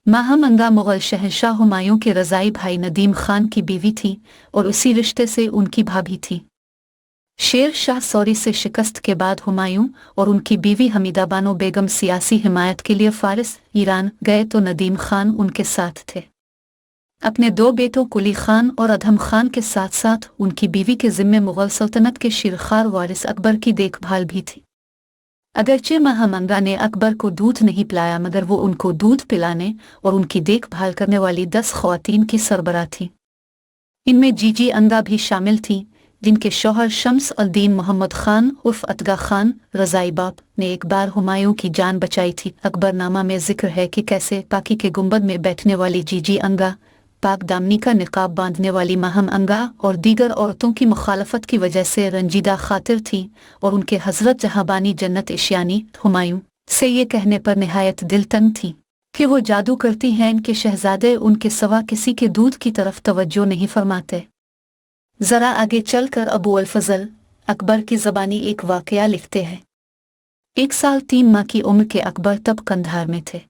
माहम अंगा मुगल शहंशाह हुमायूं के रज़ाई भाई नदीम खान की बीवी थी और उसी रिश्ते से उनकी भाभी थी। शेर शाह सौरी से शिकस्त के बाद हुमायूं और उनकी बीवी हमीदा बानो बेगम सियासी हिमायत के लिए फारिस ईरान गए तो नदीम खान उनके साथ थे। अपने दो बेटों कुली खान और अधम खान के साथ साथ उनकी बीवी के जिम्मे मुगल सल्तनत के शिरखार वारिस अकबर की देखभाल भी थी। अगरचे माहम अंगा ने अकबर को दूध नहीं पिलाया, मगर वो उनको दूध पिलाने और उनकी देखभाल करने वाली 10 ख्वातीन की सरबराह थी। इनमें जीजी अंगा भी शामिल थी, जिनके शौहर शम्स अल दीन मोहम्मद खान उर्फ अतगा खान रज़ाई बाप ने एक बार हुमायूं की जान बचाई थी। अकबरनामा में जिक्र है कि कैसे पाकी के गुंबद में बैठने वाली जीजी अंगा, पाक दामनी का निकाब बांधने वाली माहम अंगा और दीगर औरतों की मुखालफत की वजह से रंजीदा खातिर थी और उनके हजरत जहाबानी जन्नत इशियानी हुमायूं से ये कहने पर निहायत दिल तंग थी कि वो जादू करती हैं कि शहजादे उनके सिवा किसी के दूध की तरफ तवज्जो नहीं फरमाते। जरा आगे चलकर अबू अल फजल अकबर की ज़बानी एक वाकया लिखते हैं। 1 साल 3 माह की उम्र के अकबर तब कंधार में थे।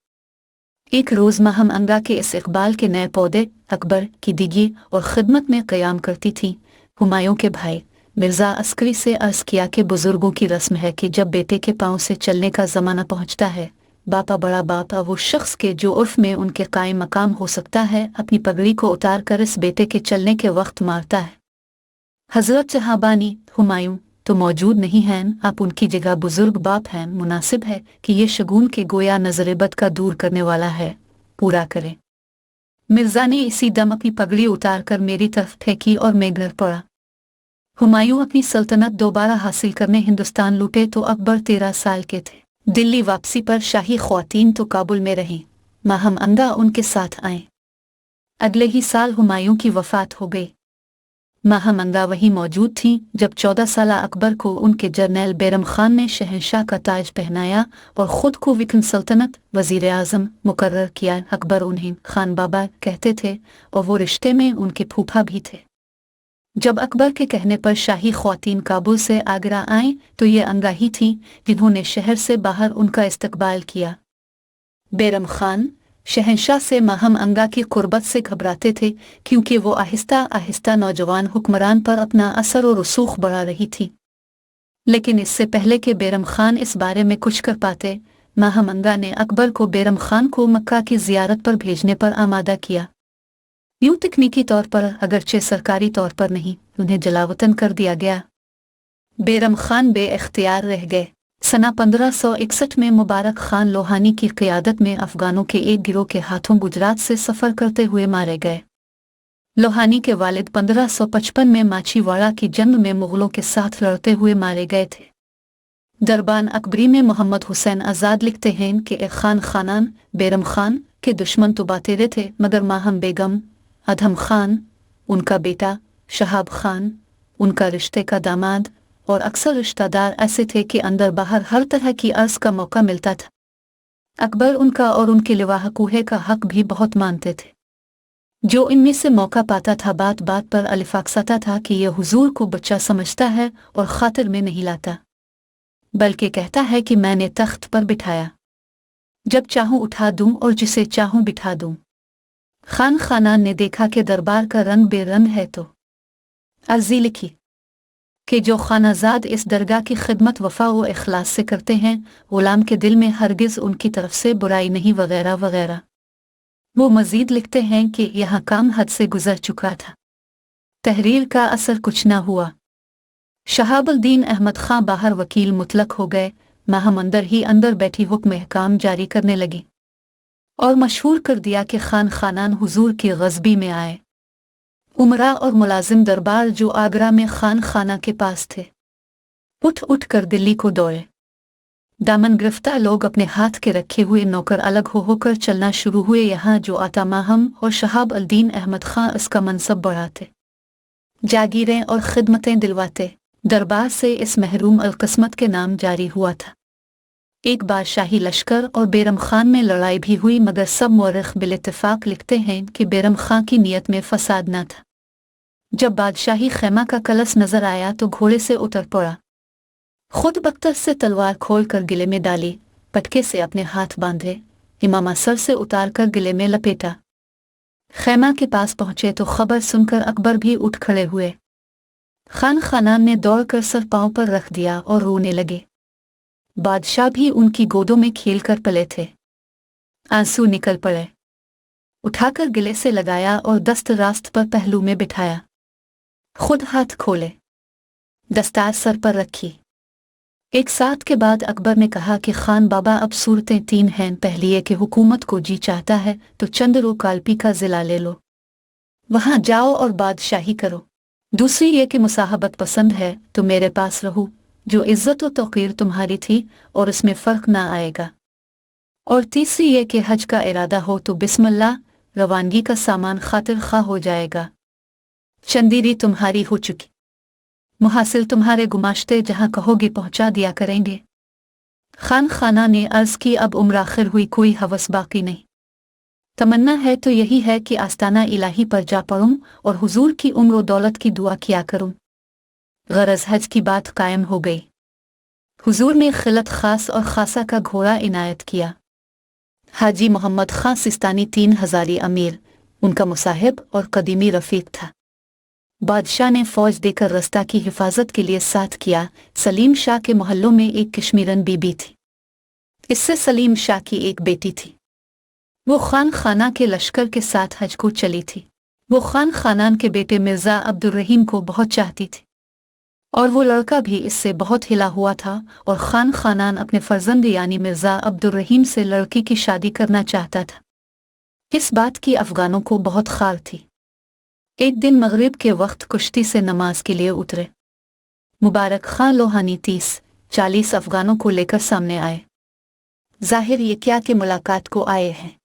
एक रोज़ माहम अंगा के इस इकबाल के नए पौधे अकबर की दिगी और खिदमत में क़याम करती थी। हुमायूं के भाई मिर्ज़ा अस्करी से अर्ज़ किया कि बुज़ुर्गों की रस्म है कि जब बेटे के पाँव से चलने का ज़माना पहुँचता है, बापा बड़ा बापा वो शख्स के जो उर्फ में उनके कायम मकाम हो सकता है, अपनी पगड़ी को उतार कर इस बेटे के चलने के वक्त मारता है। हज़रत जहाबानी हुमायूं तो मौजूद नहीं हैं, आप उनकी जगह बुजुर्ग बाप हैं, मुनासिब है कि ये शगुन के गोया नजरेबद का दूर करने वाला है, पूरा करें। मिर्ज़ा ने इसी दम अपनी पगड़ी उतार कर मेरी तरफ फेंकी और मैं गिर पड़ा। हुमायूं अपनी सल्तनत दोबारा हासिल करने हिंदुस्तान लुटे तो अकबर 13 साल के थे। दिल्ली वापसी पर शाही ख्वातीन तो काबुल में रहीं, माहम अंगा उनके साथ आए। अगले ही साल हुमायूं की वफात हो गई। माहम अंगा वहीं मौजूद थीं जब 14 साल अकबर को उनके जर्नैल बैरम खान ने शहंशाह का ताज पहनाया और ख़ुद को विकन सल्तनत वज़ीर आज़म मुकर्रर किया। अकबर उन्हें खान बाबा कहते थे और वो रिश्ते में उनके फूफा भी थे। जब अकबर के कहने पर शाही ख्वातीन काबुल से आगरा आईं तो ये अंगा ही थीं जिन्होंने शहर से बाहर उनका इस्तकबाल किया। बैरम खान शहंशाह से माहम अंगा की कुर्बत से घबराते थे, क्योंकि वो आहिस्ता आहिस्ता नौजवान हुक्मरान पर अपना असर और रसूख बढ़ा रही थी। लेकिन इससे पहले कि बैरम खान इस बारे में कुछ कर पाते, माहम अंगा ने अकबर को बैरम खान को मक्का की ज़ियारत पर भेजने पर आमादा किया। यूं तकनीकी तौर पर अगरचे सरकारी तौर पर नहीं, उन्हें जलावतन कर दिया गया। बैरम खान बे-इख्तियार रह गए। सना 1561 में मुबारक खान लोहानी की क़ियादत में अफ़गानों के एक गिरोह के हाथों गुजरात से सफ़र करते हुए मारे गए। लोहानी के वालिद 1555 में माछीवाड़ा की जंग में मुग़लों के साथ लड़ते हुए मारे गए थे। दरबान अकबरी में मोहम्मद हुसैन आज़ाद लिखते हैं कि एक खान खानान बैरम खान के दुश्मन तो बातेरे थे, मगर माहम बेगम, अधम खान उनका बेटा, शहाब खान उनका रिश्ते का दामाद और अक्सर रिश्तेदार ऐसे थे कि अंदर बाहर हर तरह की अर्ज़ का मौका मिलता था। अकबर उनका और उनके लिवाहकूहे का हक भी बहुत मानते थे। जो इनमें से मौका पाता था बात बात पर अलिफाकसाता था कि यह हुजूर को बच्चा समझता है और खातिर में नहीं लाता, बल्कि कहता है कि मैंने तख्त पर बिठाया, जब चाहूं उठा दूं और जिसे चाहूं बिठा दूं। खान खानान ने देखा कि दरबार का रंग बेरंग है तो अर्ज़ी लिखी कि जो खानाजाद इस दरगाह की खिदमत वफ़ा व इखलास से करते हैं, ग़ुलाम के दिल में हरगिज़ उनकी तरफ से बुराई नहीं, वगैरह वगैरह। वो मज़ीद लिखते हैं कि यहाँ काम हद से गुज़र चुका था, तहरीर का असर कुछ न हुआ। शहाबुद्दीन अहमद खां बाहर वकील मुतलक हो गए। माहम अंदर ही अंदर बैठी हुक्म अहकाम जारी करने लगी और मशहूर कर दिया कि खान खानान हुजूर की ग़ज़बी में आए। उमरा और मुलाजिम दरबार जो आगरा में खान खाना के पास थे, उठ उठ कर दिल्ली को दौड़े। दामन गिरफ्तार लोग अपने हाथ के रखे हुए नौकर अलग हो होकर चलना शुरू हुए। यहाँ जो आता माहम और शहाब अल-दीन अहमद खां इसका मनसब बढ़ाते, जागीरें और खिदमतें दिलवाते। दरबार से इस महरूम अलकिस्मत के नाम जारी हुआ था। एक बार शाही लश्कर और बैरम खान में लड़ाई भी हुई, मगर सब मौरख बिल-इत्तिफाक लिखते हैं कि बैरम खां की नीयत में फसाद न था। जब बादशाही खैमा का कलश नजर आया तो घोड़े से उतर पड़ा, खुद बख्तर से तलवार खोल कर गिले में डाली, पटके से अपने हाथ बांधे इमामा सर से उतारकर गले में लपेटा। खैमा के पास पहुंचे तो खबर सुनकर अकबर भी उठ खड़े हुए। खान खानान ने दौड़कर सर पांव पर रख दिया और रोने लगे। बादशाह भी उनकी गोदों में खेलकर पले थे। आंसू निकल पड़े। उठाकर गले से लगाया और दस्त रास्त पर पहलू में बिठाया। खुद हाथ खोले, दस्तार सर पर रखी। एक साथ के बाद अकबर ने कहा कि खान बाबा, अब सूरतें तीन हैं। पहली है कि हुकूमत को जी चाहता है तो चंद्रो कालपी का जिला ले लो, वहां जाओ और बादशाही करो। दूसरी ये कि मुसाहबत पसंद है तो मेरे पास रहो, जो इज्जत और तौकीर तुम्हारी थी और इसमें फ़र्क ना आएगा। और तीसरी ये कि हज का इरादा हो तो बिस्मिल्लाह, रवानगी का सामान खातिर खा हो जाएगा। चंदीरी तुम्हारी हो चुकी, मुहासिल तुम्हारे गुमाश्ते जहां कहोगे पहुंचा दिया करेंगे। खान खाना ने अर्ज की, अब उम्र आखिर हुई, कोई हवस बाकी नहीं। तमन्ना है तो यही है कि आस्ताना इलाही पर जा पड़ूं और हुजूर की उम्र और दौलत की दुआ किया करूं। गरज हज की बात कायम हो गई। हुजूर ने खिलत खास और खासा का घोड़ा इनायत किया। हाजी मोहम्मद खां सिस्तानी 3000 अमीर, उनका मुसाहिब और कदीमी रफीक था। बादशाह ने फौज देकर रस्ता की हिफाजत के लिए साथ किया। सलीम शाह के मोहल्लों में एक कश्मीरन बीबी थी। इससे सलीम शाह की एक बेटी थी। वो खान खाना के लश्कर के साथ हज को चली थी। वो खान खानान के बेटे मिर्ज़ा अब्दुर्रहीम को बहुत चाहती थी और वो लड़का भी इससे बहुत हिला हुआ था और खान खानान अपने फर्जंद यानी मिर्ज़ा अब्दुर्रहीम से लड़की की शादी करना चाहता था। इस बात की अफगानों को बहुत खार थी। एक दिन मगरिब के वक्त कुश्ती से नमाज के लिए उतरे। मुबारक खां लोहानी 30-40 अफगानों को लेकर सामने आए। जाहिर ये क्या कि मुलाकात को आए हैं।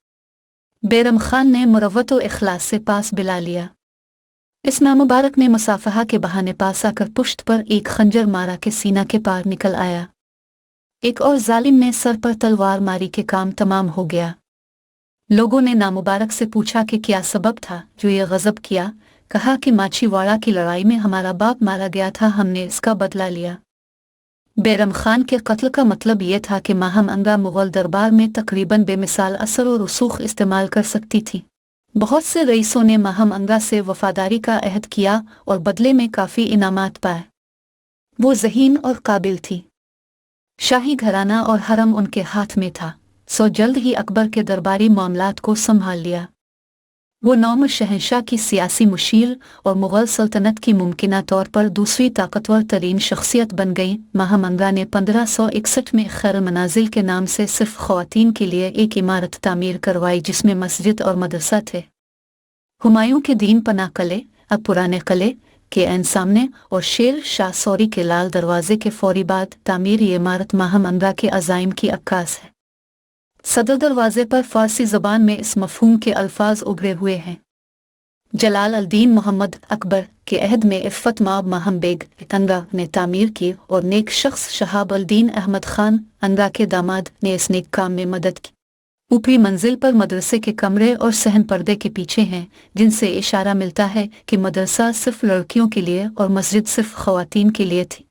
बैरम खान ने मुरव्वत और इखलास से पास बिला लिया। इसमें मुबारक ने मुसाफहा के बहाने पास आकर पुश्त पर एक खंजर मारा के सीना के पार निकल आया। एक और जालिम ने सर पर तलवार मारी के काम तमाम हो गया। लोगों ने नामुबारक से पूछा कि क्या सबब था जो ये गजब किया। कहा कि माछीवाड़ा की लड़ाई में हमारा बाप मारा गया था, हमने इसका बदला लिया। बैरम खान के कत्ल का मतलब ये था कि माहम अंगा मुगल दरबार में तकरीबन बेमिसाल असर और रसूख इस्तेमाल कर सकती थी। बहुत से रईसों ने माहम अंगा से वफादारी का अहद किया और बदले में काफ़ी इनामात पाए। वो ज़हीन और काबिल थी। शाही घराना और हरम उनके हाथ में था, सो जल्द ही अकबर के दरबारी मामलात को संभाल लिया। वो नौम शहंशाह की सियासी मुशीर और मुग़ल सल्तनत की मुमकिना तौर पर दूसरी ताकतवर तरीन शख्सियत बन गई। माहम अंगा ने 1561 में खैर मनाजिल के नाम से सिर्फ ख़वातीन के लिए एक इमारत तामीर करवाई जिसमें मस्जिद और मदरसा थे। हुमायूं के दीन पना किले, अब पुराने किले के ऐन सामने और शेर शाह सौरी के लाल दरवाजे के फौरी बाद तामीर ये इमारत माहम अंगा के अज़ाइम की अक्कास है। सदर दरवाजे पर फ़ारसी ज़बान में इस मफ़हूम के अल्फाज उभरे हुए हैं। जलाल अल-दीन मोहम्मद अकबर के अहद में इफ़्फ़त माब माहम बेग अंगा ने तामीर की और नेक शख्स शहाब अल-दीन अहमद खान अंगा के दामाद ने इस नेक काम में मदद की। ऊपरी मंजिल पर मदरसे के कमरे और सहन पर्दे के पीछे हैं, जिनसे इशारा मिलता है कि मदरसा सिर्फ लड़कियों के लिए और मस्जिद सिर्फ ख़वातीन के लिए थी।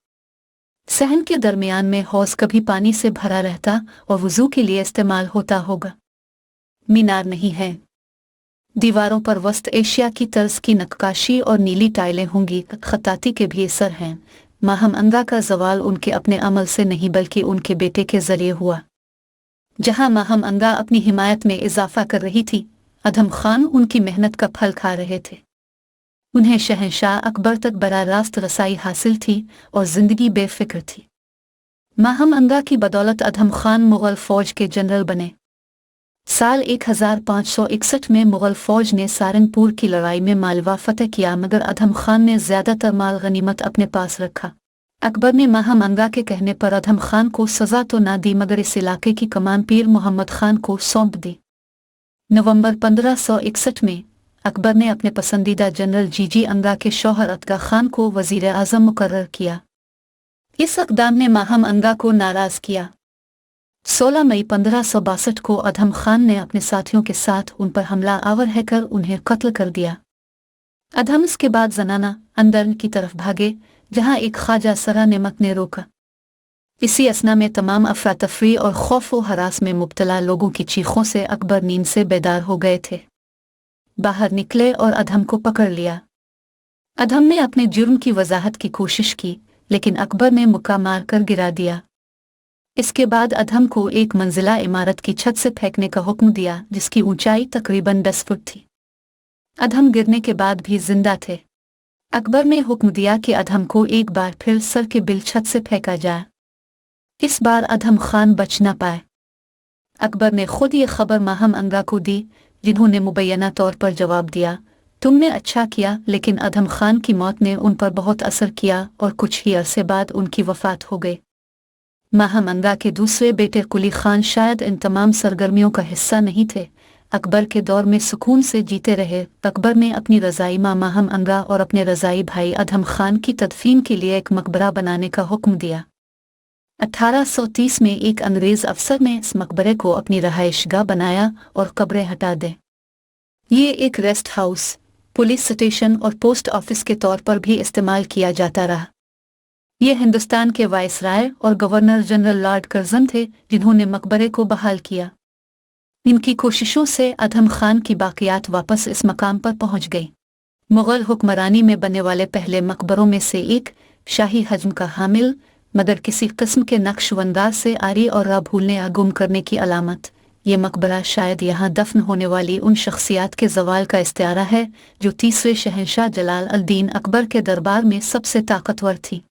सहन के दरमियान में हौज़ कभी पानी से भरा रहता और वुज़ू के लिए इस्तेमाल होता होगा। मीनार नहीं है। दीवारों पर वस्त एशिया की तर्ज की नक्काशी और नीली टाइलें होंगी। खताती के भी असर हैं। माहम अंगा का ज़वाल उनके अपने अमल से नहीं बल्कि उनके बेटे के ज़रिए हुआ। जहां माहम अंगा अपनी हिमायत में इजाफा कर रही थी, अधम खान उनकी मेहनत का फल खा रहे थे। उन्हें शहंशाह अकबर तक बराह रास्त रसाई हासिल थी और जिंदगी बेफिक्र थी। माहम अंगा की बदौलत अधम खान मुग़ल फ़ौज के जनरल बने। साल 1561 में मुग़ल फ़ौज ने सारंगपुर की लड़ाई में मालवा फतह किया, मगर अधम खान ने ज़्यादातर माल गनीमत अपने पास रखा। अकबर ने माहम अंगा के कहने पर अधम खान को सज़ा तो ना दी, मगर इस इलाके की कमान पीर मोहम्मद खान को सौंप दी। नवंबर 1561 में अकबर ने अपने पसंदीदा जनरल जीजी अंगा के शौहर अतगा खान को वज़ीर आज़म मुकर्रर किया। इस इक़दाम ने माहम अंगा को नाराज़ किया। 16 मई 1562 को अधम खान ने अपने साथियों के साथ उन पर हमला आवर है कर उन्हें कत्ल कर दिया। अधम इसके बाद जनाना अंदर की तरफ भागे, जहां एक ख्वाजा सरा नेमक ने रोका। इसी असना में तमाम अफरा तफरी और खौफ व हरास में मुब्तला लोगों की चीखों से अकबर नींद से बेदार हो गए थे। बाहर निकले और अधम को पकड़ लिया। अधम ने अपने जुर्म की वजाहत की कोशिश की, लेकिन अकबर ने मुक्का मार कर गिरा दिया। इसके बाद अधम को एक मंजिला इमारत की छत से फेंकने का हुक्म दिया, जिसकी ऊंचाई तकरीबन 10 फुट थी। अधम गिरने के बाद भी जिंदा थे। अकबर ने हुक्म दिया कि अधम को एक बार फिर सर के बिल छत से फेंका जाए। इस बार अधम खान बच न पाए। अकबर ने खुद ये खबर माहम अंगा को दी, जिन्होंने मुबैना तौर पर जवाब दिया, तुमने अच्छा किया, लेकिन अधम खान की मौत ने उन पर बहुत असर किया और कुछ ही अरसे बाद उनकी वफात हो गई। माहम अंगा के दूसरे बेटे कुली खान शायद इन तमाम सरगर्मियों का हिस्सा नहीं थे। अकबर के दौर में सुकून से जीते रहे। अकबर ने अपनी रज़ाई माँ माहम अंगा और अपने रज़ाई भाई अधम खान की तदफीन के लिए एक मकबरा बनाने का हुक्म दिया। 1830 में एक अंग्रेज़ अफसर ने इस मकबरे को अपनी रहायशगाह बनाया और कब्रें हटा दें। ये एक रेस्ट हाउस, पुलिस स्टेशन और पोस्ट ऑफिस के तौर पर भी इस्तेमाल किया जाता रहा। ये हिंदुस्तान के वायसराय और गवर्नर जनरल लॉर्ड कर्जन थे जिन्होंने मकबरे को बहाल किया। इनकी कोशिशों से अधम खान की बाकियात वापस इस मकाम पर पहुंच गई। मुग़ल हुक्मरानी में बनने वाले पहले मकबरों में से एक, शाही हजम का हामिल मगर किसी किस्म के नक्शबंदाज से आरी और रा भूलने या गुम करने की अलामत, ये मकबरा शायद यहाँ दफन होने वाली उन शख्सियात के ज़वाल का इस्तिआरा है जो तीसरे शहंशाह जलाल अल दीन अकबर के दरबार में सबसे ताकतवर थी।